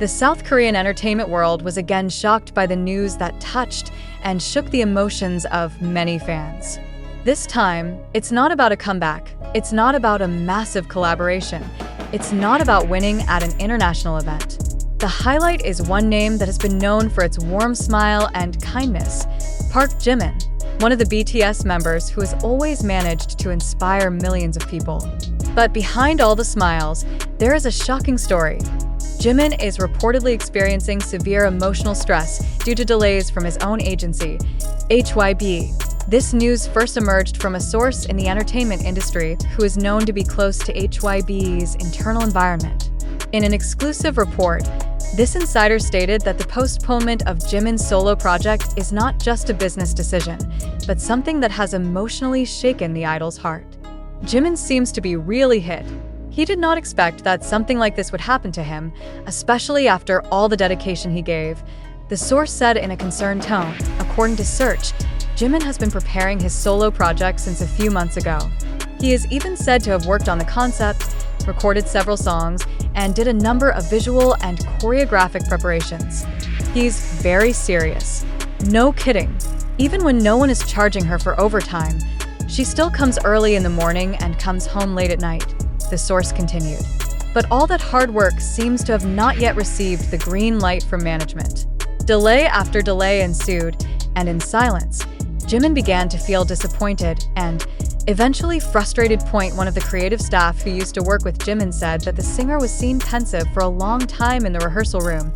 The South Korean entertainment world was again shocked by the news that touched and shook the emotions of many fans. This time, it's not about a comeback, it's not about a massive collaboration, it's not about winning at an international event. The highlight is one name that has been known for its warm smile and kindness, Park Jimin, one of the BTS members who has always managed to inspire millions of people. But behind all the smiles, there is a shocking story. Jimin is reportedly experiencing severe emotional stress due to delays from his own agency, Hybe. This news first emerged from a source in the entertainment industry who is known to be close to Hybe's internal environment. In an exclusive report, this insider stated that the postponement of Jimin's solo project is not just a business decision, but something that has emotionally shaken the idol's heart. Jimin seems to be really hit. He did not expect that something like this would happen to him, especially after all the dedication he gave. The source said in a concerned tone, according to Search, Jimin has been preparing his solo project since a few months ago. He is even said to have worked on the concept, recorded several songs, and did a number of visual and choreographic preparations. He's very serious. No kidding. Even when no one is charging her for overtime, she still comes early in the morning and comes home late at night, the source continued. But all that hard work seems to have not yet received the green light from management. Delay after delay ensued, and in silence, Jimin began to feel disappointed and eventually frustrated. One of the creative staff who used to work with Jimin said that the singer was seen pensive for a long time in the rehearsal room,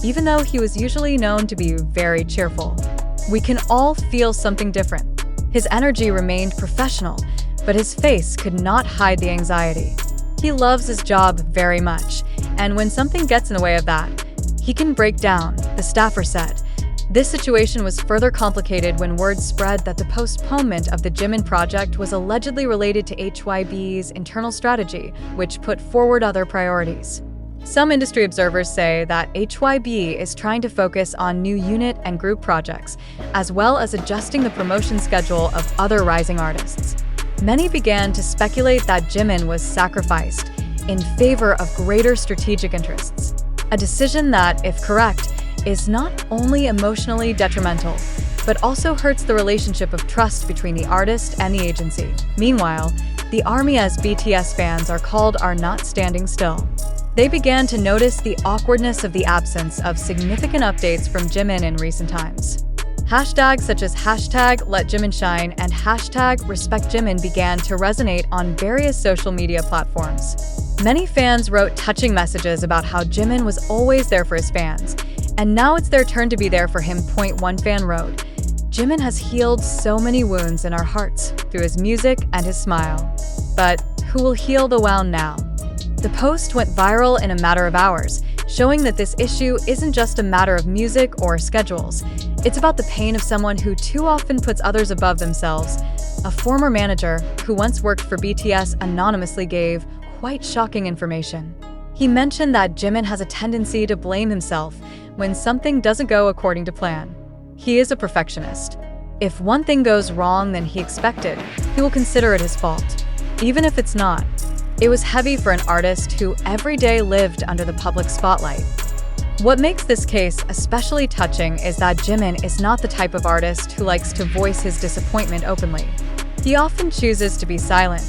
even though he was usually known to be very cheerful. We can all feel something different. His energy remained professional, but his face could not hide the anxiety. He loves his job very much, and when something gets in the way of that, he can break down, the staffer said. This situation was further complicated when word spread that the postponement of the Jimin project was allegedly related to Hybe's internal strategy, which put forward other priorities. Some industry observers say that Hybe is trying to focus on new unit and group projects, as well as adjusting the promotion schedule of other rising artists. Many began to speculate that Jimin was sacrificed in favor of greater strategic interests, a decision that, if correct, is not only emotionally detrimental, but also hurts the relationship of trust between the artist and the agency. Meanwhile, the army, as BTS fans are called, are not standing still. They began to notice the awkwardness of the absence of significant updates from Jimin in recent times. Hashtags such as #LetJiminShine and #RespectJimin began to resonate on various social media platforms. Many fans wrote touching messages about how Jimin was always there for his fans, and now it's their turn to be there for him. One fan wrote, "Jimin has healed so many wounds in our hearts through his music and his smile. But who will heal the wound now?" The post went viral in a matter of hours, showing that this issue isn't just a matter of music or schedules. It's about the pain of someone who too often puts others above themselves. A former manager who once worked for BTS anonymously gave quite shocking information. He mentioned that Jimin has a tendency to blame himself when something doesn't go according to plan. He is a perfectionist. If one thing goes wrong than he expected, he will consider it his fault, even if it's not. It was heavy for an artist who every day lived under the public spotlight. What makes this case especially touching is that Jimin is not the type of artist who likes to voice his disappointment openly. He often chooses to be silent,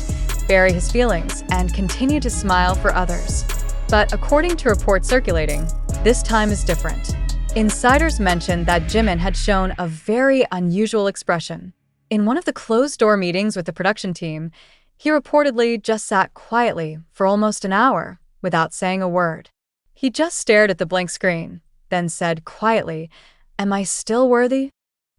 bury his feelings, and continue to smile for others. But according to reports circulating, this time is different. Insiders mentioned that Jimin had shown a very unusual expression. In one of the closed-door meetings with the production team, he reportedly just sat quietly for almost an hour without saying a word. He just stared at the blank screen, then said quietly, "Am I still worthy?"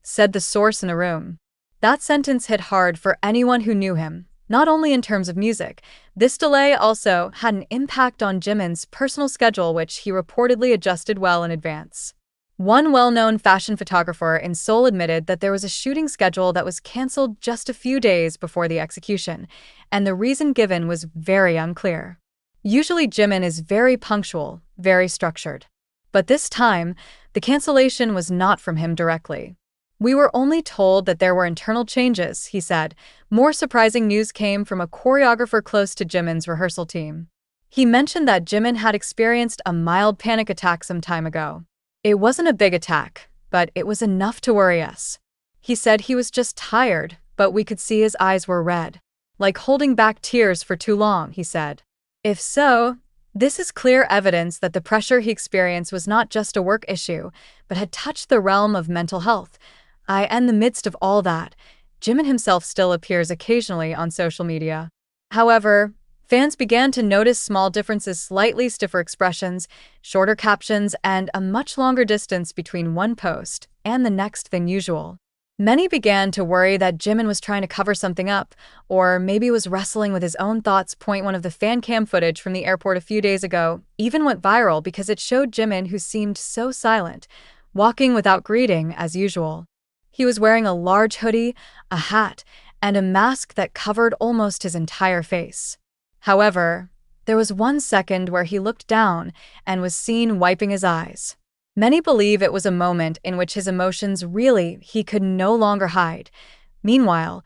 said the source in the room. That sentence hit hard for anyone who knew him. Not only in terms of music, this delay also had an impact on Jimin's personal schedule, which he reportedly adjusted well in advance. One well-known fashion photographer in Seoul admitted that there was a shooting schedule that was canceled just a few days before the execution, and the reason given was very unclear. Usually Jimin is very punctual, very structured. But this time, the cancellation was not from him directly. "We were only told that there were internal changes," he said. More surprising news came from a choreographer close to Jimin's rehearsal team. He mentioned that Jimin had experienced a mild panic attack some time ago. It wasn't a big attack, but it was enough to worry us. He said he was just tired, but we could see his eyes were red. Like holding back tears for too long, he said. If so, this is clear evidence that the pressure he experienced was not just a work issue, but had touched the realm of mental health. In the midst of all that, Jimin himself still appears occasionally on social media. However, fans began to notice small differences, slightly stiffer expressions, shorter captions, and a much longer distance between one post and the next than usual. Many began to worry that Jimin was trying to cover something up, or maybe was wrestling with his own thoughts. One of the fan cam footage from the airport a few days ago even went viral because it showed Jimin, who seemed so silent, walking without greeting as usual. He was wearing a large hoodie, a hat, and a mask that covered almost his entire face. However, there was 1 second where he looked down and was seen wiping his eyes. Many believe it was a moment in which his emotions he could no longer hide. Meanwhile,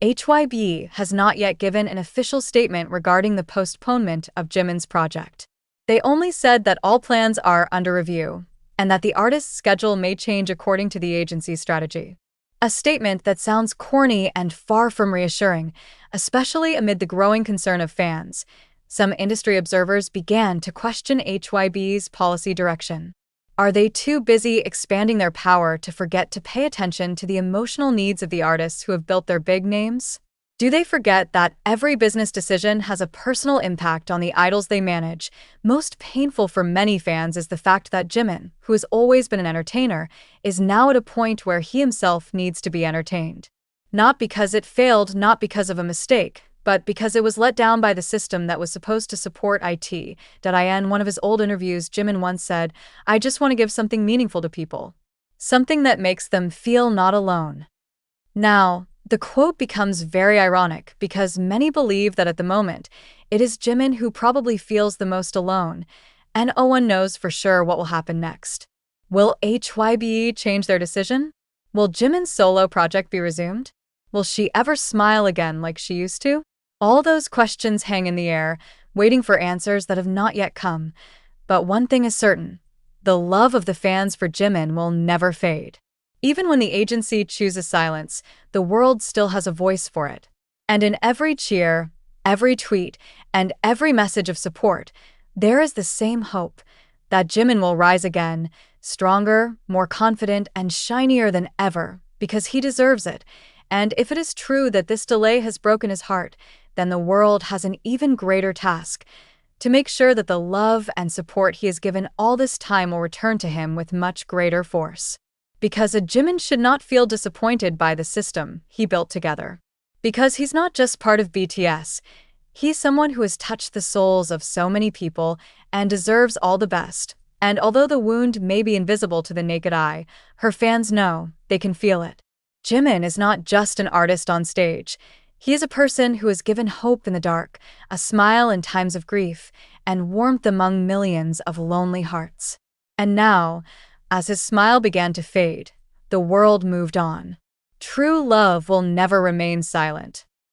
Hybe has not yet given an official statement regarding the postponement of Jimin's project. They only said that all plans are under review, and that the artist's schedule may change according to the agency's strategy. A statement that sounds corny and far from reassuring, especially amid the growing concern of fans. Some industry observers began to question Hybe's policy direction. Are they too busy expanding their power to forget to pay attention to the emotional needs of the artists who have built their big names? Do they forget that every business decision has a personal impact on the idols they manage? Most painful for many fans is the fact that Jimin, who has always been an entertainer, is now at a point where he himself needs to be entertained. Not because it failed, not because of a mistake, but because it was let down by the system that was supposed to support it. In one of his old interviews, Jimin once said, "I just want to give something meaningful to people. Something that makes them feel not alone." Now, the quote becomes very ironic because many believe that at the moment, it is Jimin who probably feels the most alone, and no one knows for sure what will happen next. Will Hybe change their decision? Will Jimin's solo project be resumed? Will she ever smile again like she used to? All those questions hang in the air, waiting for answers that have not yet come. But one thing is certain: the love of the fans for Jimin will never fade. Even when the agency chooses silence, the world still has a voice for it. And in every cheer, every tweet, and every message of support, there is the same hope that Jimin will rise again, stronger, more confident, and shinier than ever, because he deserves it. And if it is true that this delay has broken his heart, then the world has an even greater task: to make sure that the love and support he has given all this time will return to him with much greater force. Because a Jimin should not feel disappointed by the system he built together. Because he's not just part of BTS, he's someone who has touched the souls of so many people and deserves all the best. And although the wound may be invisible to the naked eye, her fans know, they can feel it. Jimin is not just an artist on stage. He is a person who has given hope in the dark, a smile in times of grief, and warmth among millions of lonely hearts. And now, as his smile began to fade, the world moved on. True love will never remain silent.